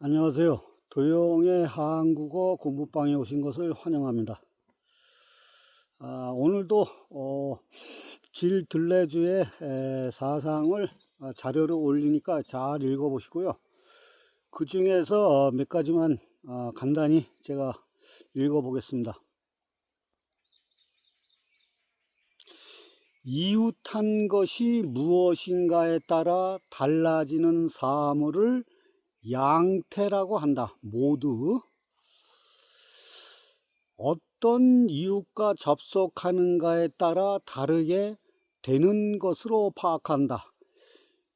안녕하세요. 도영의 한국어 공부방에 오신 것을 환영합니다. 오늘도 질 들레주의 사상을 자료로 올리니까 잘 읽어보시고요. 그 중에서 몇 가지만 간단히 제가 읽어보겠습니다. 이웃한 것이 무엇인가에 따라 달라지는 사물을 양태라고 한다. 모두 어떤 이웃과 접속하는가에 따라 다르게 되는 것으로 파악한다.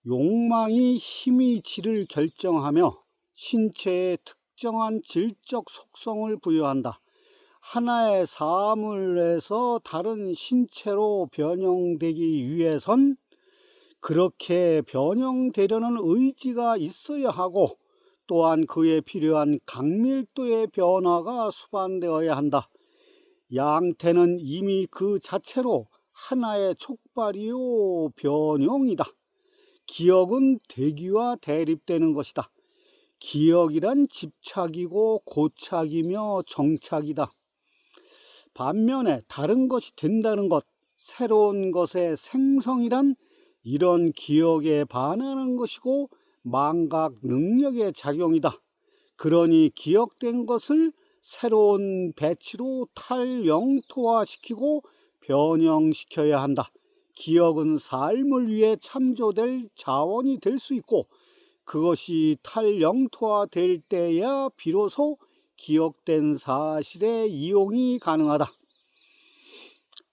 욕망이 힘의 질을 결정하며 신체에 특정한 질적 속성을 부여한다. 하나의 사물에서 다른 신체로 변형되기 위해선 그렇게 변형되려는 의지가 있어야 하고 또한 그에 필요한 강밀도의 변화가 수반되어야 한다. 양태는 이미 그 자체로 하나의 촉발이요 변형이다. 기억은 대기와 대립되는 것이다. 기억이란 집착이고 고착이며 정착이다. 반면에 다른 것이 된다는 것, 새로운 것의 생성이란 이런 기억에 반하는 것이고 망각 능력의 작용이다. 그러니 기억된 것을 새로운 배치로 탈영토화시키고 변형시켜야 한다. 기억은 삶을 위해 참조될 자원이 될 수 있고 그것이 탈영토화될 때야 비로소 기억된 사실의 이용이 가능하다.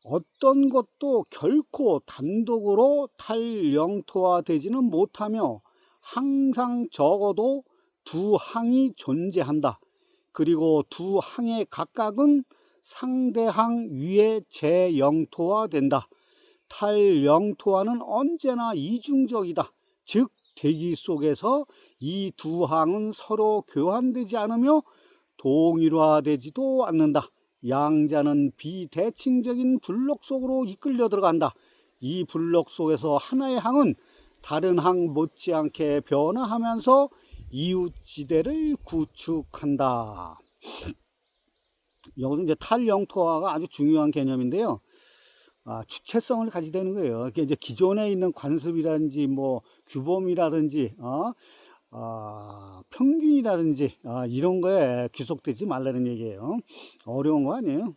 어떤 것도 결코 단독으로 탈영토화되지는 못하며 항상 적어도 두 항이 존재한다. 그리고 두 항의 각각은 상대항 위에 재영토화된다. 탈영토화는 언제나 이중적이다. 즉 대기 속에서 이 두 항은 서로 교환되지 않으며 동일화되지도 않는다. 양자는 비대칭적인 블록 속으로 이끌려 들어간다. 이 블록 속에서 하나의 항은 다른 항 못지않게 변화하면서 이웃지대를 구축한다. 여기서 이제 탈영토화가 아주 중요한 개념인데요. 주체성을 가지게 되는 거예요. 이게 이제 기존에 있는 관습이라든지 뭐 규범이라든지 평균이라든지 이런 거에 귀속되지 말라는 얘기예요. 어려운 거 아니에요.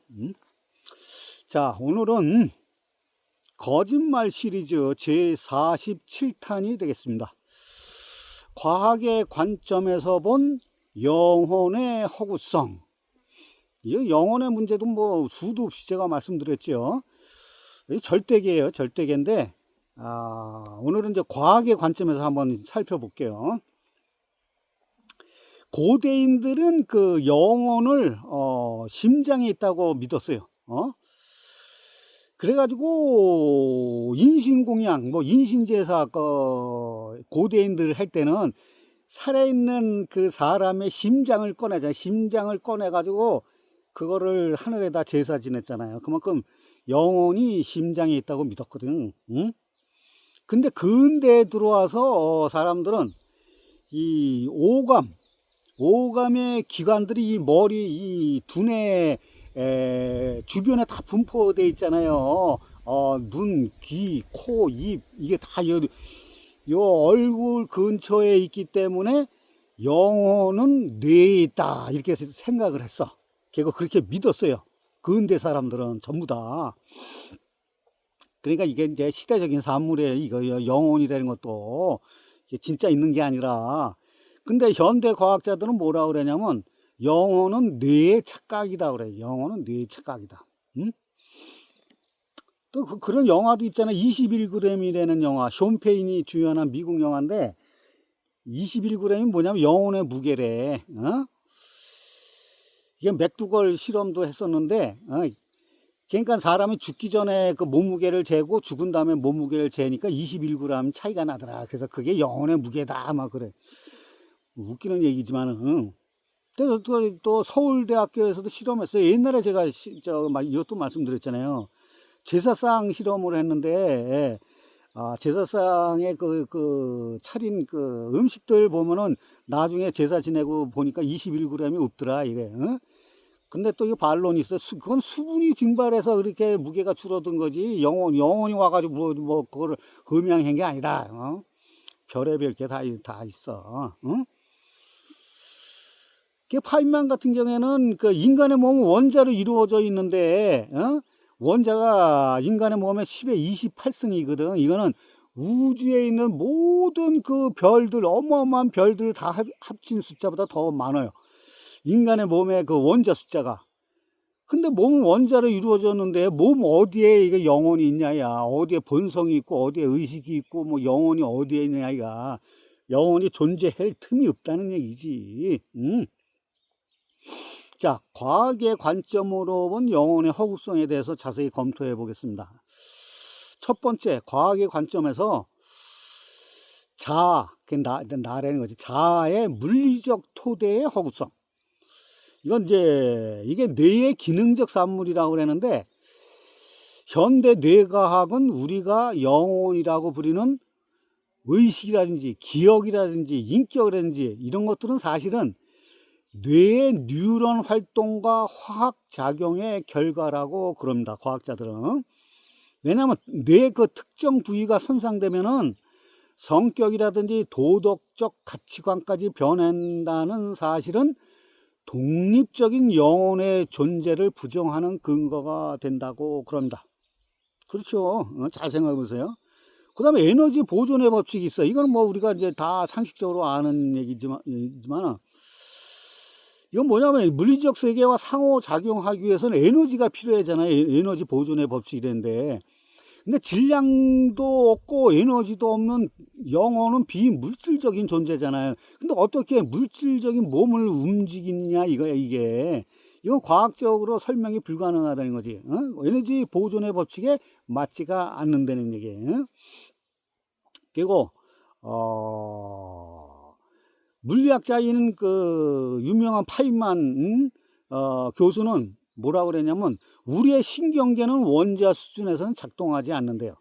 자, 오늘은 거짓말 시리즈 제47탄이 되겠습니다. 과학의 관점에서 본 영혼의 허구성. 이 영혼의 문제도 뭐 수도 없이 제가 말씀드렸죠. 절대계예요. 절대계인데 오늘은 이제 과학의 관점에서 한번 살펴볼게요. 고대인들은 그 영혼을 심장에 있다고 믿었어요. 그래가지고 인신공양, 뭐 인신제사 고대인들 할 때는 살아있는 그 사람의 심장을 꺼내잖아요. 심장을 꺼내가지고 그거를 하늘에다 제사 지냈잖아요. 그만큼 영혼이 심장에 있다고 믿었거든. 응? 근데 근대에 들어와서 사람들은 이 오감의 기관들이 이 머리, 이 두뇌 주변에 다 분포되어 있잖아요. 눈, 귀, 코, 입, 이게 다 요 얼굴 근처에 있기 때문에 영혼은 뇌에 있다. 이렇게 생각을 했어. 결국 그렇게 믿었어요. 근대 사람들은 전부 다. 그러니까 이게 이제 시대적인 산물이에요. 이거 영혼이라는 것도 진짜 있는 게 아니라. 근데 현대 과학자들은 뭐라 그러냐면 영혼은 뇌의 착각이다 그래. 영혼은 뇌의 착각이다. 응? 또 그런 영화도 있잖아. 21g이라는 영화. 숀 페인이 주연한 미국 영화인데 21g이 뭐냐면 영혼의 무게래. 이게 맥두걸 실험도 했었는데 그러니까 사람이 죽기 전에 그 몸무게를 재고 죽은 다음에 몸무게를 재니까 21g 차이가 나더라. 그래서 그게 영혼의 무게다 막 그래. 웃기는 얘기지만은 또 서울대학교에서도 실험했어요. 옛날에 제가 이것도 말씀드렸잖아요. 제사상 실험을 했는데 제사상에 차린 음식들 보면은 나중에 제사 지내고 보니까 21g이 없더라, 이게. 어? 근데 또 이 반론이 있어. 그건 수분이 증발해서 그렇게 무게가 줄어든 거지. 영혼이 와가지고 그거를 흠양한 게 아니다. 어? 별의별 게 다 있어. 어? 파인만 같은 경우에는 인간의 몸은 원자로 이루어져 있는데, 어? 원자가 인간의 몸의 10의 28승이거든. 이거는 우주에 있는 모든 별들, 어마어마한 별들 다 합친 숫자보다 더 많아요. 인간의 몸의 원자 숫자가. 근데 몸은 원자로 이루어졌는데 몸 어디에 이게 영혼이 있냐야. 어디에 본성이 있고 어디에 의식이 있고 뭐 영혼이 어디에 있냐야. 영혼이 존재할 틈이 없다는 얘기지. 자, 과학의 관점으로 본 영혼의 허구성에 대해서 자세히 검토해 보겠습니다. 첫 번째, 과학의 관점에서 나라는 거지. 자아의 물리적 토대의 허구성. 이건 이게 뇌의 기능적 산물이라고 그러는데, 현대 뇌과학은 우리가 영혼이라고 부리는 의식이라든지 기억이라든지 인격이라든지 이런 것들은 사실은 뇌의 뉴런 활동과 화학 작용의 결과라고 그럽니다. 과학자들은. 왜냐하면 뇌의 특정 부위가 손상되면은 성격이라든지 도덕적 가치관까지 변한다는 사실은 독립적인 영혼의 존재를 부정하는 근거가 된다고 그럽니다. 그렇죠. 잘 생각해 보세요. 그 다음에 에너지 보존의 법칙이 있어. 이건 뭐 우리가 이제 다 상식적으로 아는 얘기지만, 이건 뭐냐면 물리적 세계와 상호작용하기 위해서는 에너지가 필요하잖아요. 에너지 보존의 법칙이랬는데. 근데 질량도 없고 에너지도 없는 영혼은 비물질적인 존재잖아요. 근데 어떻게 물질적인 몸을 움직이냐 이거야, 이게. 이건 과학적으로 설명이 불가능하다는 거지. 어? 에너지 보존의 법칙에 맞지가 않는다는 얘기예요. 그리고 물리학자인 유명한 파인만 교수는 뭐라고 그랬냐면 우리의 신경계는 원자 수준에서는 작동하지 않는데요.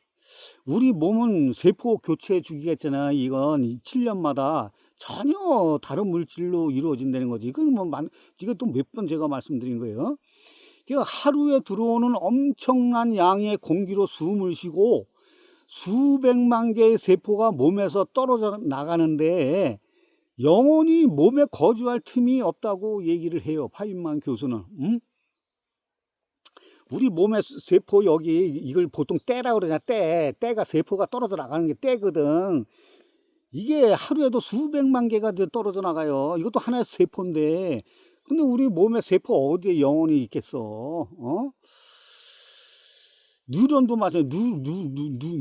우리 몸은 세포 교체 주기가 있잖아. 이건 7년마다 전혀 다른 물질로 이루어진다는 거지. 이건 이것도 몇 번 제가 말씀드린 거예요. 그러니까 하루에 들어오는 엄청난 양의 공기로 숨을 쉬고 수백만 개의 세포가 몸에서 떨어져 나가는데 영원히 몸에 거주할 틈이 없다고 얘기를 해요. 파인만 교수는. 우리 몸의 세포 여기 이걸 보통 때라고 그러냐. 때가 세포가 떨어져 나가는 게 때거든. 이게 하루에도 수백만 개가 떨어져 나가요. 이것도 하나의 세포인데 근데 우리 몸의 세포 어디에 영혼이 있겠어? 어? 뉴런도 마찬가지.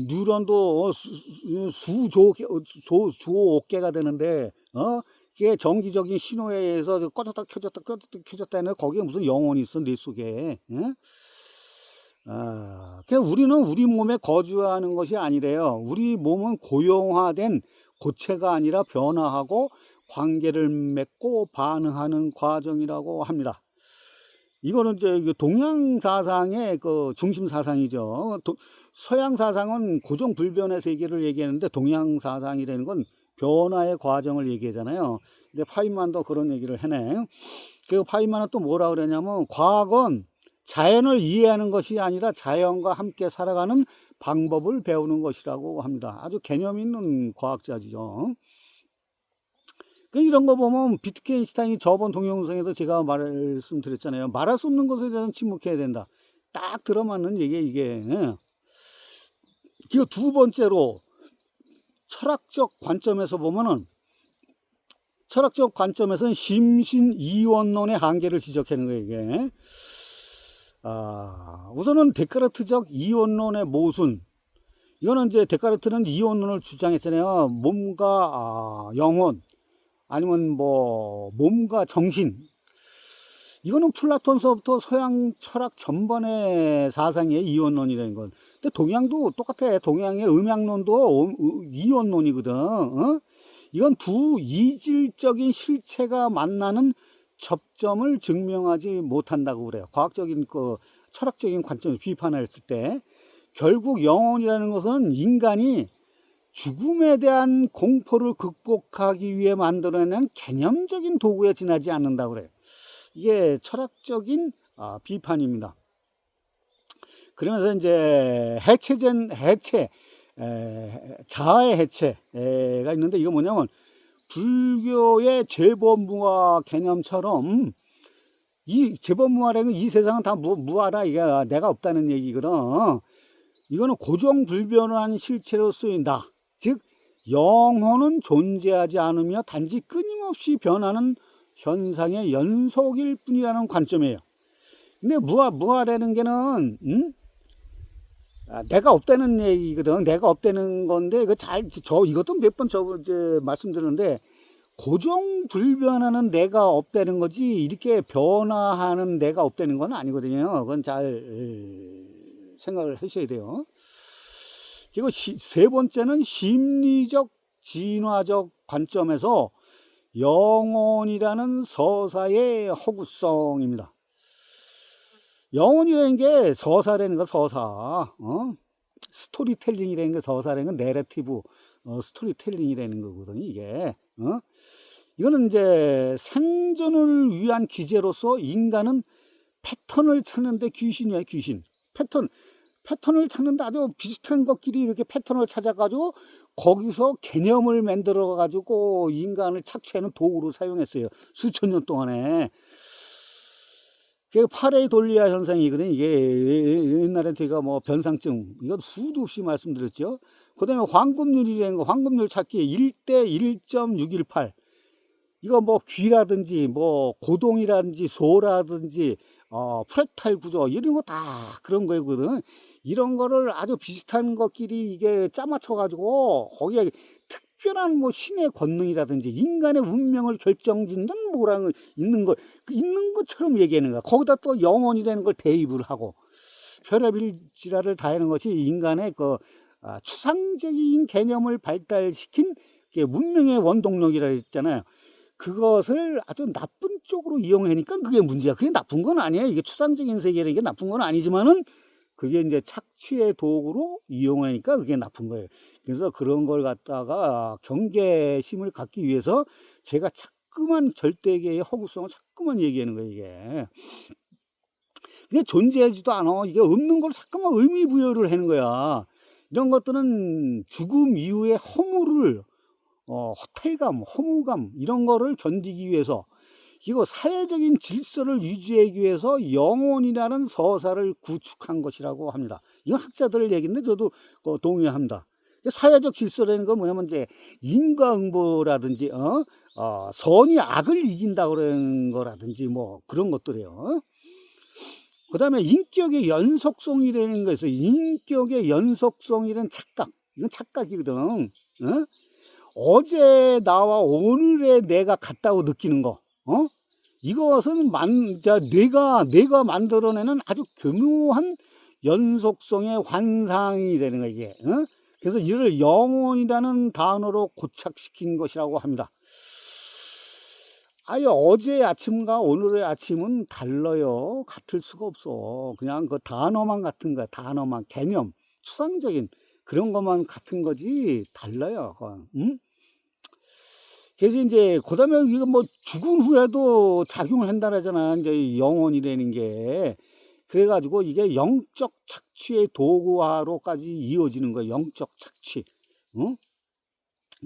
뉴런도 수조 개가 되는데 이게 정기적인 신호에 의해서 꺼졌다 켜졌다 하는 거기에 무슨 영혼이 있어 뇌 속에. 그냥 우리는 우리 몸에 거주하는 것이 아니래요. 우리 몸은 고용화된 고체가 아니라 변화하고 관계를 맺고 반응하는 과정이라고 합니다. 이거는 이제 동양 사상의 중심 사상이죠. 서양 사상은 고정불변의 세계를 얘기하는데 동양 사상이라는 건 변화의 과정을 얘기하잖아요. 근데 파인만도 그런 얘기를 해내. 그 파인만은 또 뭐라 그러냐면 과학은 자연을 이해하는 것이 아니라 자연과 함께 살아가는 방법을 배우는 것이라고 합니다. 아주 개념 있는 과학자죠. 이런 거 보면 비트겐슈타인이 저번 동영상에도 제가 말씀드렸잖아요. 말할 수 없는 것에 대해서는 침묵해야 된다. 딱 들어맞는 얘기예요, 이게. 그리고 두 번째로 철학적 관점에서 보면은 철학적 관점에서는 심신이원론의 한계를 지적하는 거예요, 이게. 우선은 데카르트적 이원론의 모순. 이거는 이제 데카르트는 이원론을 주장했잖아요. 몸과 영혼, 아니면 뭐 몸과 정신. 이거는 플라톤서부터 서양 철학 전반의 사상의 이원론이라는 건. 근데 동양도 똑같아. 동양의 음양론도 이원론이거든. 이건 두 이질적인 실체가 만나는 접점을 증명하지 못한다고 그래요. 과학적인 철학적인 관점을 비판했을 때 결국 영혼이라는 것은 인간이 죽음에 대한 공포를 극복하기 위해 만들어낸 개념적인 도구에 지나지 않는다고 그래요. 이게 철학적인 비판입니다. 그러면서 이제 자아의 해체가 있는데, 이거 뭐냐면 불교의 재범무아 개념처럼, 이 재범무아라는 이 세상은 다 무아라, 이게 내가 없다는 얘기거든. 이거는 고정불변한 실체로서의 나, 즉 영혼은 존재하지 않으며 단지 끊임없이 변하는 현상의 연속일 뿐이라는 관점이에요. 근데 무아라는 게는 내가 없다는 얘기거든. 내가 없다는 건데, 이것도 몇 번 이제 말씀드렸는데, 고정불변하는 내가 없다는 거지, 이렇게 변화하는 내가 없다는 건 아니거든요. 그건 잘 생각을 하셔야 돼요. 그리고 세 번째는 심리적, 진화적 관점에서 영혼이라는 서사의 허구성입니다. 영혼이라는 게 서사라는 거, 서사. 스토리텔링이라는 게, 서사라는 건 내러티브, 스토리텔링이라는 거거든요, 이게. 이거는 이제 생존을 위한 기제로서 인간은 패턴을 찾는데 귀신이야, 귀신. 패턴을 찾는데 아주 비슷한 것끼리 이렇게 패턴을 찾아가지고 거기서 개념을 만들어가지고 인간을 착취하는 도구로 사용했어요. 수천 년 동안에. 그게 파레이돌리아 현상이거든요. 이게 옛날에 제가 뭐 변상증, 이건 수도 없이 말씀드렸죠. 그 다음에 황금률이라는 거, 황금률 찾기 1대 1.618. 이거 뭐 귀라든지, 뭐 고동이라든지, 소라든지, 프랙탈 구조, 이런 거 다 그런 거거든. 이런 거를 아주 비슷한 것끼리 이게 짜맞춰가지고, 거기에 특별한 뭐 신의 권능이라든지 인간의 운명을 결정짓는 뭐라는 있는 것처럼 얘기하는 거야. 거기다 또 영혼이라는 걸 대입을 하고 별의별 지랄을 다 하는 것이 인간의 추상적인 개념을 발달시킨 문명의 원동력이라 했잖아요. 그것을 아주 나쁜 쪽으로 이용하니까 그게 문제야. 그게 나쁜 건 아니에요. 이게 추상적인 세계라는 게 나쁜 건 아니지만은 그게 이제 착취의 도구로 이용하니까 그게 나쁜 거예요. 그래서 그런 걸 갖다가 경계심을 갖기 위해서 제가 자꾸만 절대계의 허구성을 자꾸만 얘기하는 거예요, 이게. 이게 존재하지도 않아. 이게 없는 걸 자꾸만 의미 부여를 하는 거야. 이런 것들은 죽음 이후의 허무를, 허탈감, 허무감, 이런 거를 견디기 위해서, 이거 사회적인 질서를 유지하기 위해서 영혼이라는 서사를 구축한 것이라고 합니다. 이건 학자들 얘기인데 저도 동의합니다. 사회적 질서라는 건 뭐냐면 이제 인과응보라든지 선이 악을 이긴다 그런 거라든지 뭐 그런 것들이에요. 그 다음에 인격의 연속성이라는 거에서, 인격의 연속성이라는 착각, 이건 착각이거든. 어제 나와 오늘의 내가 같다고 느끼는 거, 이것은 내가 만들어내는 아주 교묘한 연속성의 환상이라는 거, 이게. 그래서 이를 영혼이라는 단어로 고착시킨 것이라고 합니다. 아예 어제의 아침과 오늘의 아침은 달라요. 같을 수가 없어. 그냥 그 단어만 같은 거야. 단어만, 개념, 추상적인 그런 것만 같은 거지 달라요. 그래서 이제 그다음에 이거 뭐 죽은 후에도 작용을 한다잖아. 이제 영혼이라는 게. 그래가지고 이게 영적 착취의 도구화로까지 이어지는 거예요. 영적 착취.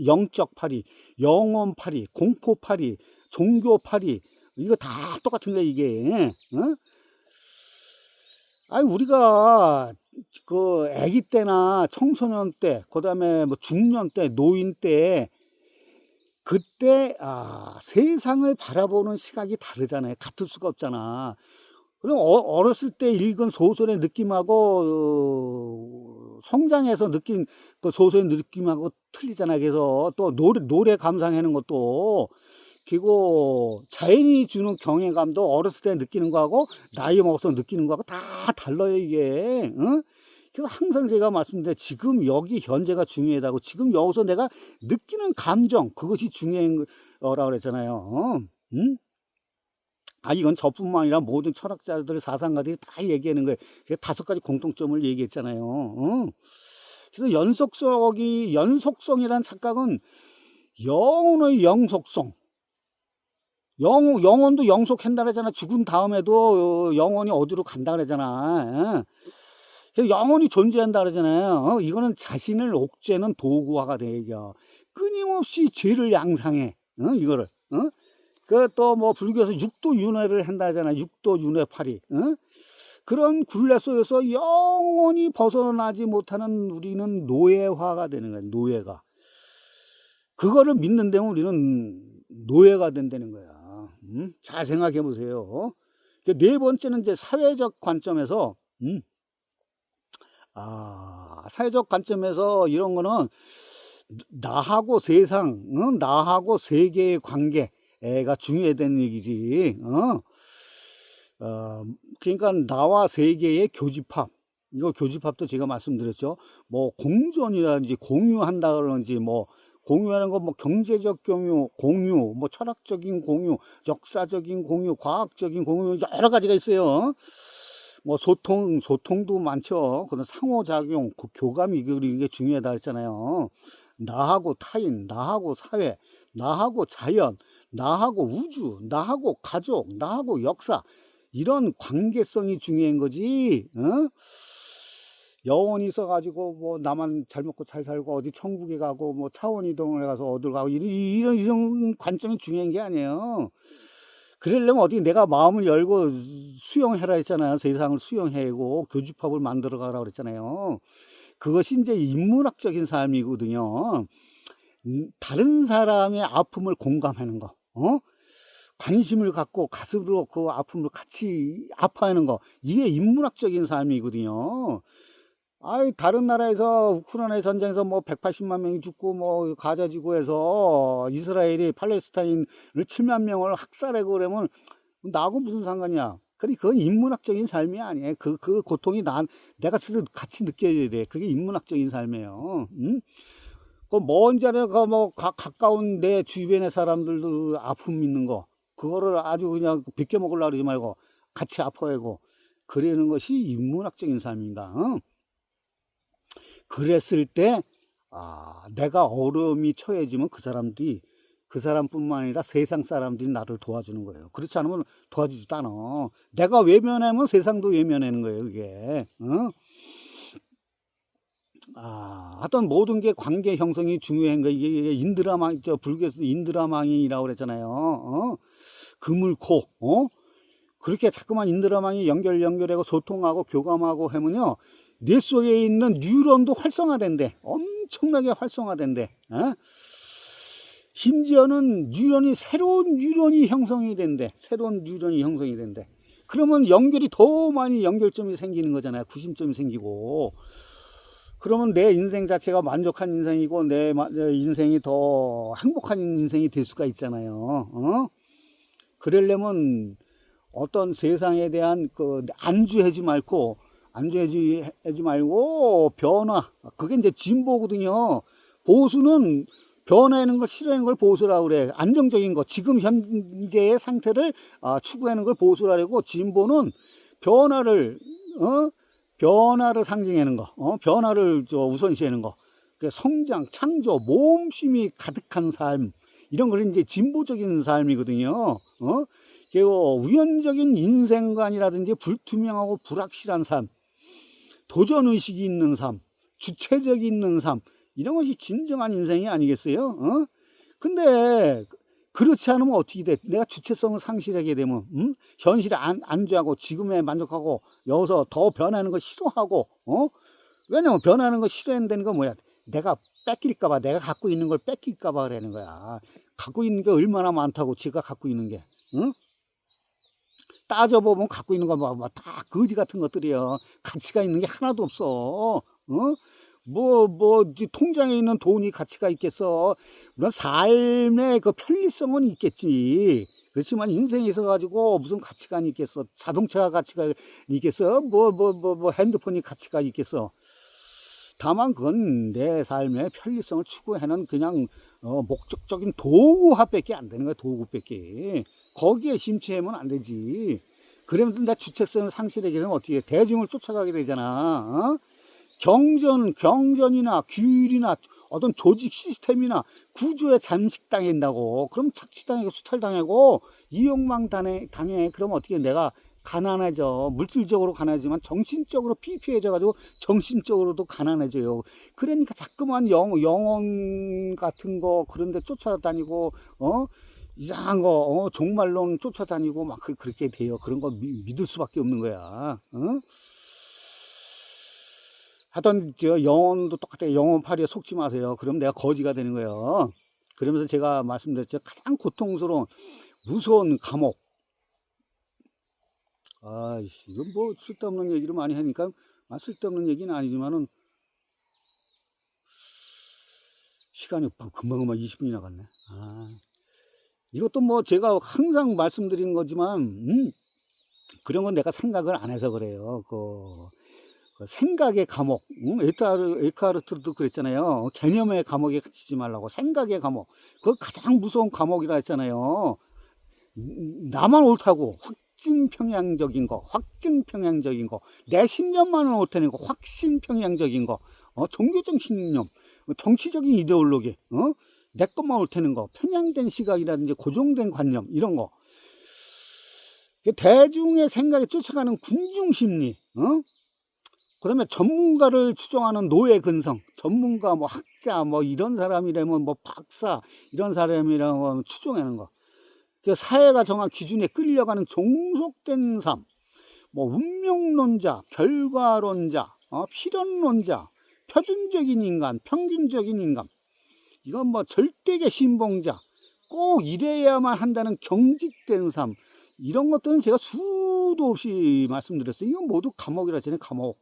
영적 파리, 영혼 파리, 공포 파리, 종교 파리, 이거 다 똑같은 거야, 이게. 아니, 우리가 그 아기 때나 청소년 때, 그다음에 뭐 중년 때, 노인 때, 그때 세상을 바라보는 시각이 다르잖아요. 같을 수가 없잖아. 그럼 어렸을 때 읽은 소설의 느낌하고 성장해서 느낀 그 소설의 느낌하고 틀리잖아. 그래서 또 노래 감상하는 것도, 그리고 자연이 주는 경외감도 어렸을 때 느끼는 거하고 나이 먹어서 느끼는 거하고 다 달라요, 이게. 그래서 항상 제가 말씀드린, 지금 여기 현재가 중요하다고. 지금 여기서 내가 느끼는 감정, 그것이 중요한 거라고 그랬잖아요. 이건 저뿐만 아니라 모든 철학자들, 사상가들이 다 얘기하는 거예요. 제가 5가지 공통점을 얘기했잖아요. 그래서 연속성이란 착각은 영혼의 영속성. 영혼도 영속한다 그러잖아. 죽은 다음에도 영혼이 어디로 간다 그러잖아. 그래서 영혼이 존재한다 그러잖아요. 이거는 자신을 옥죄는 도구화가 되죠. 끊임없이 죄를 양상해. 이거를. 그 또 뭐 불교에서 육도 윤회를 한다 하잖아. 육도 윤회파리. 그런 굴레 속에서 영원히 벗어나지 못하는 우리는 노예화가 되는 거야. 노예가. 그거를 믿는 데면 우리는 노예가 된다는 거야. 잘 생각해 보세요. 네 번째는 이제 사회적 관점에서, 사회적 관점에서 이런 거는 나하고 세상, 나하고 세계의 관계가 중요하다는 얘기지. 그러니까 나와 세계의 교집합. 이거 교집합도 제가 말씀드렸죠. 뭐 공존이라든지 공유한다 그러는지 뭐 공유하는 거 뭐 경제적 공유, 뭐 철학적인 공유, 역사적인 공유, 과학적인 공유 여러 가지가 있어요. 뭐 소통도 많죠. 그런 상호작용, 교감 이게 중요하다 했잖아요. 나하고 타인, 나하고 사회, 나하고 자연, 나하고 우주, 나하고 가족, 나하고 역사 이런 관계성이 중요한 거지. 영혼이 있어가지고 뭐 나만 잘 먹고 잘 살고 어디 천국에 가고 뭐 차원 이동을 가서 어디로 가고 이런 관점이 중요한 게 아니에요. 그러려면 어디 내가 마음을 열고 수용해라 했잖아요. 세상을 수용해고 교집합을 만들어 가라 그랬잖아요. 그것이 이제 인문학적인 삶이거든요. 다른 사람의 아픔을 공감하는 거, 관심을 갖고 가슴으로 그 아픔을 같이 아파하는 거, 이게 인문학적인 삶이거든요. 다른 나라에서 우크라이나 전쟁에서 뭐 180만 명이 죽고 뭐 가자 지구에서 이스라엘이 팔레스타인을 7만 명을 학살하고 그러면 나하고 무슨 상관이야? 그건 인문학적인 삶이 아니에요. 그 고통이 내가 스스로 같이 느껴야 돼. 그게 인문학적인 삶이에요. 그 먼 자리에 뭐 가까운 내 주변의 사람들도 아픔 있는 거, 그거를 아주 그냥 비껴 먹으려고 그러지 말고 같이 아파하고 그러는 것이 인문학적인 삶입니다. 그랬을 때 내가 어려움이 처해지면 그 사람뿐만 아니라 세상 사람들이 나를 도와주는 거예요. 그렇지 않으면 도와주지도 않아. 내가 외면하면 세상도 외면하는 거예요. 그게. 하여튼 모든 게 관계 형성이 중요한 거예요. 이게 인드라망, 불교에서 인드라망이라고 그랬잖아요. 그물코, 그렇게 자꾸만 인드라망이 연결하고 소통하고 교감하고 하면요, 뇌 속에 있는 뉴런도 활성화된대. 엄청나게 활성화된대. 심지어는 새로운 뉴런이 형성이 된대. 그러면 연결이 더 많이 연결점이 생기는 거잖아요. 구심점이 생기고. 그러면 내 인생 자체가 만족한 인생이고 내 인생이 더 행복한 인생이 될 수가 있잖아요. 그러려면 어떤 세상에 대한 안주하지 말고 변화. 그게 이제 진보거든요. 보수는 변화하는 걸 싫어하는 걸 보수라고 그래. 안정적인 거, 지금 현재의 상태를 추구하는 걸 보수라고. 진보는 변화를 상징하는 거, 변화를 우선시하는 거. 성장, 창조, 모험심이 가득한 삶. 이런 걸 이제 진보적인 삶이거든요. 그리고 우연적인 인생관이라든지 불투명하고 불확실한 삶, 도전의식이 있는 삶, 주체적이 있는 삶, 이런 것이 진정한 인생이 아니겠어요? 근데 그렇지 않으면 어떻게 돼? 내가 주체성을 상실하게 되면 현실에 안주하고 지금에 만족하고 여기서 더 변하는 거 싫어하고, 왜냐면 변하는 거 싫어한다는 건 뭐야? 내가 뺏길까봐, 내가 갖고 있는 걸 뺏길까봐 그러는 거야. 갖고 있는 게 얼마나 많다고, 지가 갖고 있는 게. 따져보면 갖고 있는 거 다 거지 같은 것들이에요. 가치가 있는 게 하나도 없어. 통장에 있는 돈이 가치가 있겠어. 물론 삶의 그 편리성은 있겠지. 그렇지만 인생에 있어가지고 무슨 가치가 있겠어. 자동차가 가치가 있겠어. 핸드폰이 가치가 있겠어. 다만 그건 내 삶의 편리성을 추구하는 그냥 목적적인 도구화밖에 안 되는 거야. 도구밖에. 거기에 심취하면 안 되지. 그러면 내 주체성을 상실하게 되면 어떻게 해? 대중을 쫓아가게 되잖아. 경전이나 규율이나 어떤 조직 시스템이나 구조에 잠식당한다고. 그럼 착취당하고 수탈당하고 이용망 당해. 그럼 어떻게 내가 가난해져. 물질적으로 가난하지만 정신적으로 피폐해져가지고 정신적으로도 가난해져요. 그러니까 자꾸만 영혼 같은 거 그런 데 쫓아다니고 이상한 거 종말론 쫓아다니고 막 그렇게 돼요. 그런 거 믿을 수밖에 없는 거야. 하여튼 저 영혼도 똑같아요. 영혼파리에 속지 마세요. 그럼 내가 거지가 되는 거예요. 그러면서 제가 말씀드렸죠. 가장 고통스러운 무서운 감옥. 아이씨, 이건 뭐 쓸데없는 얘기를 많이 하니까 쓸데없는 얘기는 아니지만은 시간이 금방 20분이 나갔네. 이것도 뭐 제가 항상 말씀드린 거지만 그런 건 내가 생각을 안 해서 그래요. 그 생각의 감옥. 에크하르트도 그랬잖아요. 개념의 감옥에 갇히지 말라고. 생각의 감옥. 그거 가장 무서운 감옥이라 했잖아요. 나만 옳다고 확증평양적인 거, 내 신념만은 옳다는 거, 확신평양적인 거, 종교적 신념, 정치적인 이데올로기, 내 것만 옳다는 거, 편향된 시각이라든지 고정된 관념, 이런 거. 대중의 생각에 쫓아가는 군중심리, 그 다음에 전문가를 추종하는 노예 근성, 전문가, 뭐 학자, 뭐 이런 사람이라면 뭐 박사, 이런 사람이라면 추종하는 거. 사회가 정한 기준에 끌려가는 종속된 삶, 뭐 운명론자, 결과론자, 필연론자, 표준적인 인간, 평균적인 인간, 이건 뭐 절대계 신봉자, 꼭 이래야만 한다는 경직된 삶, 이런 것들은 제가 수도 없이 말씀드렸어요. 이건 모두 감옥이라 하잖아요. 감옥.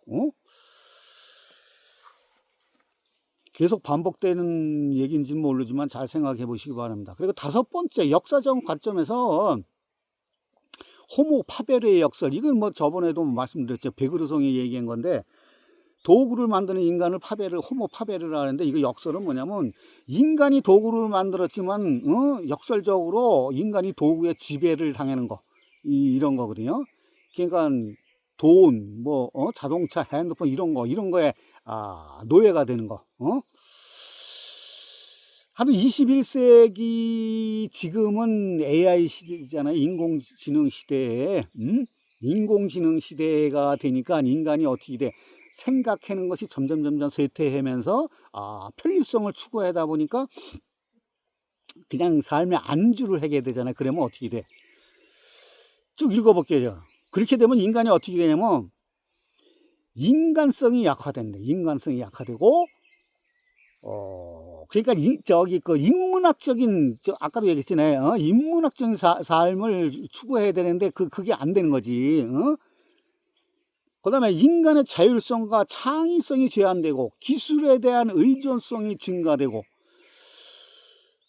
계속 반복되는 얘기인지는 모르지만 잘 생각해 보시기 바랍니다. 그리고 다섯 번째, 역사적 관점에서 호모 파베르의 역설. 이건 뭐 저번에도 말씀드렸죠. 베그르송이 얘기한 건데, 도구를 만드는 인간을 호모 파베르라 하는데, 이거 역설은 뭐냐면 인간이 도구를 만들었지만 역설적으로 인간이 도구의 지배를 당하는 거, 이런 거거든요. 그러니까 돈, 뭐 자동차, 핸드폰 이런 거에 노예가 되는 거. 한 21세기 지금은 AI 시대잖아요. 인공지능 시대에. 인공지능 시대가 되니까 인간이 어떻게 돼? 생각하는 것이 점점 쇠퇴하면서 편리성을 추구하다 보니까 그냥 삶에 안주를 하게 되잖아요. 그러면 어떻게 돼? 쭉 읽어볼게요. 그렇게 되면 인간이 어떻게 되냐면 인간성이 약화된다. 인간성이 약화되고 그러니까 인문학적인 아까도 얘기했잖아요. 인문학적인 삶을 추구해야 되는데 그게 안 되는 거지. 그다음에 인간의 자율성과 창의성이 제한되고 기술에 대한 의존성이 증가되고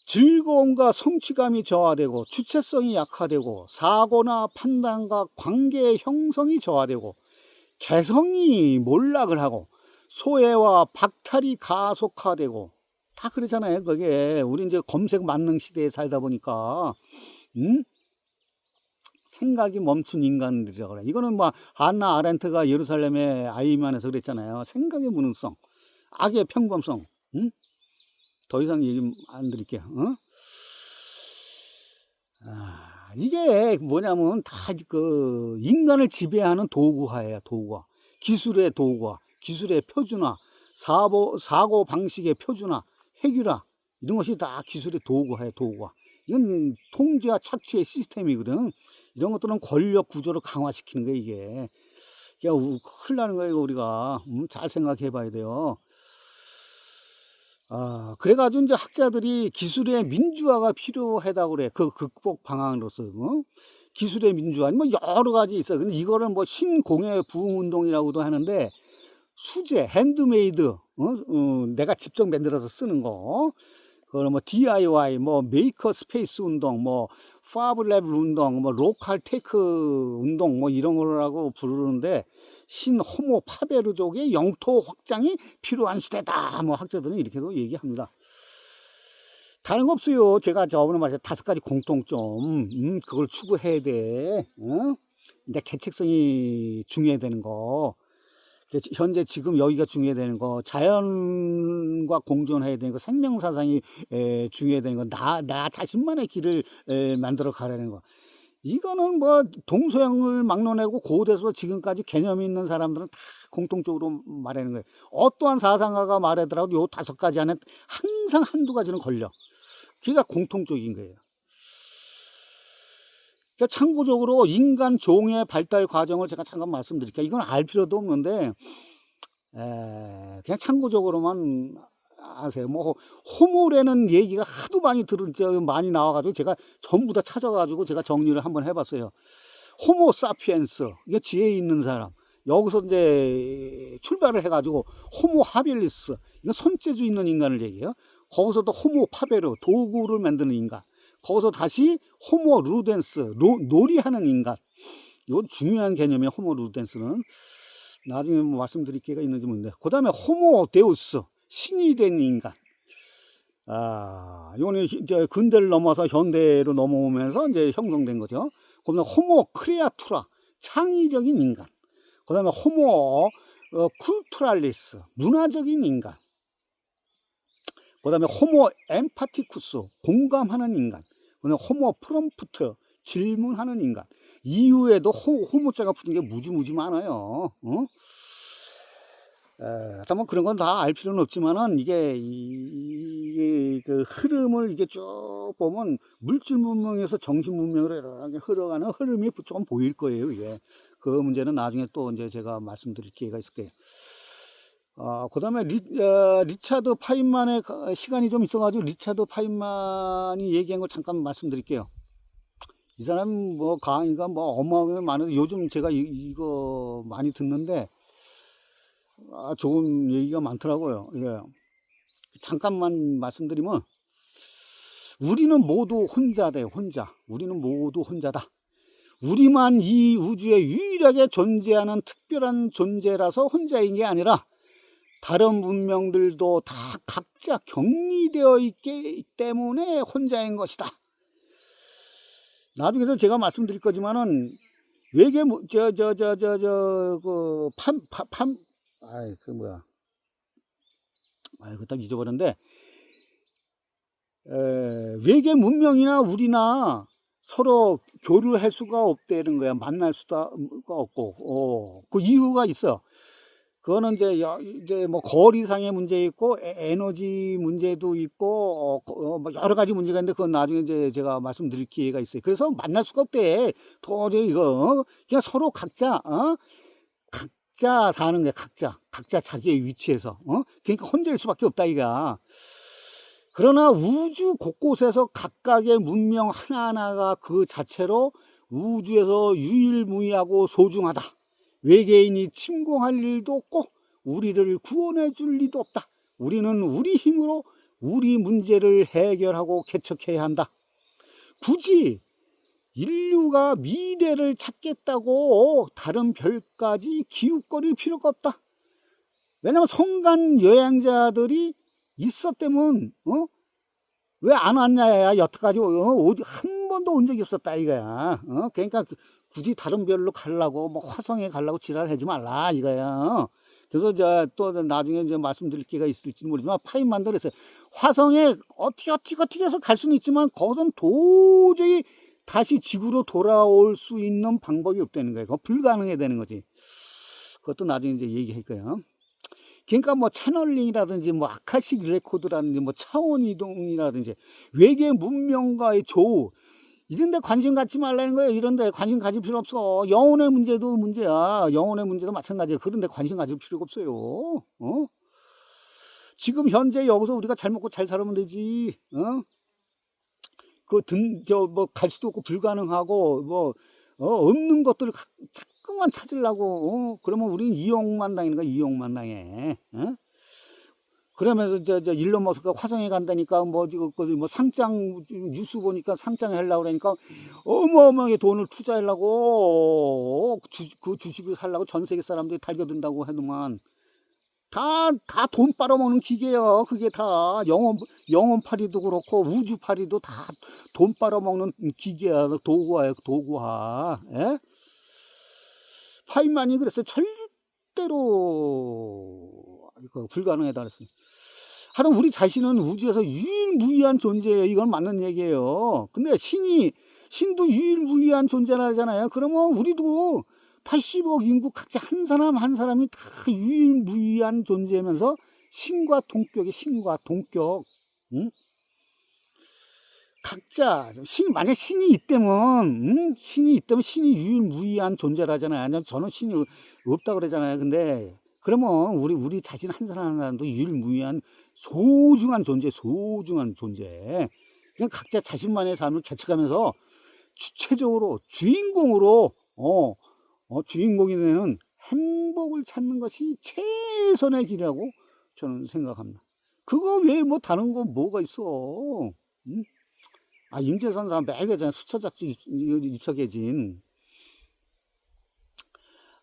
즐거움과 성취감이 저하되고 주체성이 약화되고 사고나 판단과 관계의 형성이 저하되고 개성이 몰락을 하고 소외와 박탈이 가속화되고 다 그러잖아요. 그게 우리 이제 검색 만능 시대에 살다 보니까 생각이 멈춘 인간들이라고 그래. 이거는 뭐 한나 아렌트가 예루살렘의 아이만에서 그랬잖아요. 생각의 무능성, 악의 평범성. 더 이상 얘기 안 드릴게요. 이게 뭐냐면 다 그 인간을 지배하는 도구화예요. 도구화. 기술의 도구화, 기술의 표준화, 사고 방식의 표준화, 핵유화, 이런 것이 다 기술의 도구화예요. 도구화. 이건 통제와 착취의 시스템이거든. 이런 것들은 권력 구조를 강화시키는 거예요. 이게 큰일 나는 거예요. 우리가 잘 생각해 봐야 돼요. 그래가지고 이제 학자들이 기술의 민주화가 필요하다고 그래. 그 극복 방안으로서. 기술의 민주화, 뭐 여러 가지 있어요. 근데 이거를 뭐 신공예 부흥운동이라고도 하는데, 수제, 핸드메이드, 내가 직접 만들어서 쓰는 거. 그걸 뭐 DIY, 뭐 메이커 스페이스 운동, 뭐 파브랩 운동, 뭐 로컬 테크 운동, 뭐 이런 거라고 부르는데, 신호모 파베르족의 영토 확장이 필요한 시대다. 뭐 학자들은 이렇게도 얘기합니다. 다른 거 없어요. 제가 저번에 말했던 5가지 공통점, 그걸 추구해야 돼. 근데 개척성이 중요해야 되는 거. 현재 지금 여기가 중요해야 되는 거, 자연과 공존해야 되는 거, 생명사상이 중요해야 되는 거, 나 자신만의 길을 만들어 가라는 거. 이거는 뭐 동서양을 막론하고 고대에서 지금까지 개념이 있는 사람들은 다 공통적으로 말하는 거예요. 어떠한 사상가가 말하더라도 요 5가지 안에 항상 한두 가지는 걸려. 그게 공통적인 거예요. 그러니까 참고적으로 인간 종의 발달 과정을 제가 잠깐 말씀드릴게요. 이건 알 필요도 없는데 그냥 참고적으로만 아세요. 뭐 호모라는 얘기가 하도 많이 나와가지고 제가 전부 다 찾아가지고 제가 정리를 한번 해봤어요. 호모 사피엔스, 이게 지혜 있는 사람. 여기서 이제 출발을 해가지고 호모 하빌리스, 이건 손재주 있는 인간을 얘기해요. 거기서도 호모 파베르, 도구를 만드는 인간. 거기서 다시 호모 루덴스, 놀이하는 인간. 이건 중요한 개념이에요. 호모 루덴스는 나중에 뭐 말씀드릴 기회가 있는지 모르겠는데, 그 다음에 호모 데우스, 신이 된 인간. 이거는 이제 근대를 넘어서 현대로 넘어오면서 이제 형성된 거죠. 그 다음에 호모 크레아투라, 창의적인 인간. 그 다음에 호모 쿨투랄리스, 문화적인 인간. 그 다음에 호모 엠파티쿠스, 공감하는 인간. 그 다음에 호모 프롬프트, 질문하는 인간. 이후에도 호모자가 붙은 게 무지 많아요. 뭐 그런 건 다 알 필요는 없지만은 이게 그 흐름을 이게 쭉 보면 물질 문명에서 정신 문명으로 이렇게 흘러가는 흐름이 조금 보일 거예요. 이게 그 문제는 나중에 또 이제 제가 말씀드릴 기회가 있을 거예요. 그 다음에 리차드 파인만의 시간이 좀 있어가지고 리차드 파인만이 얘기한 거 잠깐 말씀드릴게요. 이 사람 뭐 강의가 뭐 어마어마하게 많은데 요즘 제가 이거 많이 듣는데 좋은 얘기가 많더라고요. 예. 잠깐만 말씀드리면 우리는 모두 혼자다. 혼자. 우리는 모두 혼자다. 우리만 이 우주에 유일하게 존재하는 특별한 존재라서 혼자인 게 아니라 다른 문명들도 다 각자 격리되어 있기 때문에 혼자인 것이다. 나중에도 제가 말씀드릴 거지만은 외계 그거 딱 잊어버렸는데 외계 문명이나 우리나 서로 교류할 수가 없다는 거야. 만날 수가 없고 그 이유가 있어. 그거는 이제 뭐 거리상의 문제 있고 에너지 문제도 있고 뭐 여러 가지 문제가 있는데 그건 나중에 이제 제가 말씀드릴 기회가 있어요. 그래서 만날 수가 없대. 도저히 이거 그냥 서로 각자 사는 거야. 각자 자기의 위치에서 그러니까 혼자일 수밖에 없다 이가. 그러나 우주 곳곳에서 각각의 문명 하나하나가 그 자체로 우주에서 유일무이하고 소중하다. 외계인이 침공할 일도 없고 우리를 구원해 줄 리도 없다. 우리는 우리 힘으로 우리 문제를 해결하고 개척해야 한다. 굳이 인류가 미래를 찾겠다고 다른 별까지 기웃거릴 필요가 없다. 왜냐면 성간 여행자들이 있었다면 왜 안 왔냐야. 여태까지 어디 한 번도 온 적이 없었다 이거야. 그러니까 굳이 다른 별로 가려고 뭐 화성에 가려고 지랄하지 말라 이거야. 그래서 또 나중에 이제 말씀드릴 기회가 있을지 모르지만 파인만도 그랬어요. 화성에 어떻게 해서 갈 수는 있지만 거기선 도저히 다시 지구로 돌아올 수 있는 방법이 없다는 거예요. 그거 불가능해 되는 거지. 그것도 나중에 이제 얘기할 거예요. 그러니까 뭐 채널링이라든지 뭐 아카식 레코드라든지 뭐 차원 이동이라든지 외계 문명과의 조우 이런 데 관심 갖지 말라는 거예요. 이런 데 관심 가질 필요 없어. 영혼의 문제도 문제야. 영혼의 문제도 마찬가지야. 그런 데 관심 가질 필요가 없어요. 지금 현재 여기서 우리가 잘 먹고 잘 살면 되지. 뭐 갈 수도 없고 불가능하고 뭐 없는 것들을 자꾸만 찾으려고 그러면 우리는 이용만 당하는 거야. 이용만 당해. 그러면서 일론 머스크가 화성에 간다니까 뭐 상장 뉴스 보니까 상장에 하려고 그러니까 어마어마하게 돈을 투자하려고 그 주식을 사려고 전 세계 사람들이 달겨든다고 하더만 다 돈 빨아먹는 기계예요. 그게 다 영혼파리도 그렇고 우주파리도 다 돈 빨아먹는 기계야. 도구화예요. 도구화. 예? 파인만이 그랬어요. 절대 절대로 불가능하다 그랬습니다. 하여튼 우리 자신은 우주에서 유일무이한 존재예요. 이건 맞는 얘기예요. 근데 신도 유일무이한 존재라 하잖아요. 그러면 우리도 80억 인구 각자 한 사람 한 사람이 다 유일무이한 존재면서 신과 동격이 신과 동격. 응? 각자 만약 신이 있다면 신이 유일무이한 존재라잖아요. 저는 신이 없다 그러잖아요. 근데 그러면 우리 자신 한 사람 한 사람도 유일무이한 소중한 존재. 그냥 각자 자신만의 삶을 개척하면서 주체적으로 주인공으로 주인공이 되는 행복을 찾는 것이 최선의 길이라고 저는 생각합니다. 그거 외에 뭐 다른 거 뭐가 있어? 응? 임재선 사람 매일같이 수처작지 유척해진.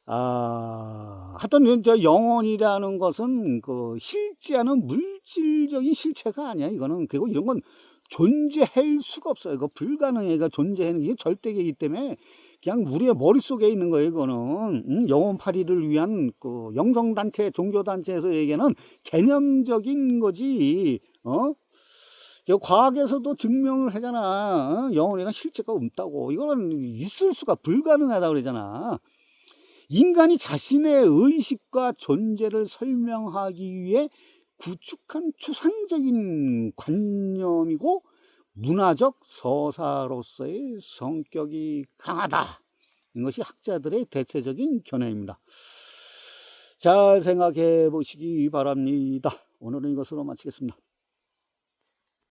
하여튼 저 영혼이라는 것은 실제하는 물질적인 실체가 아니야. 이거는 그리고 이런 건 존재할 수가 없어요. 이거 불가능해. 이거 존재하는 게 절대계이기 때문에 그냥 우리의 머릿속에 있는 거예요. 이거는 영혼파리를 위한 영성단체, 종교단체에서 얘기하는 개념적인 거지. 과학에서도 증명을 하잖아. 영혼에가 실체가 없다고. 이거는 있을 수가 불가능하다고 그러잖아. 인간이 자신의 의식과 존재를 설명하기 위해 구축한 추상적인 관념이고 문화적 서사로서의 성격이 강하다. 이것이 학자들의 대체적인 견해입니다. 잘 생각해 보시기 바랍니다. 오늘은 이것으로 마치겠습니다.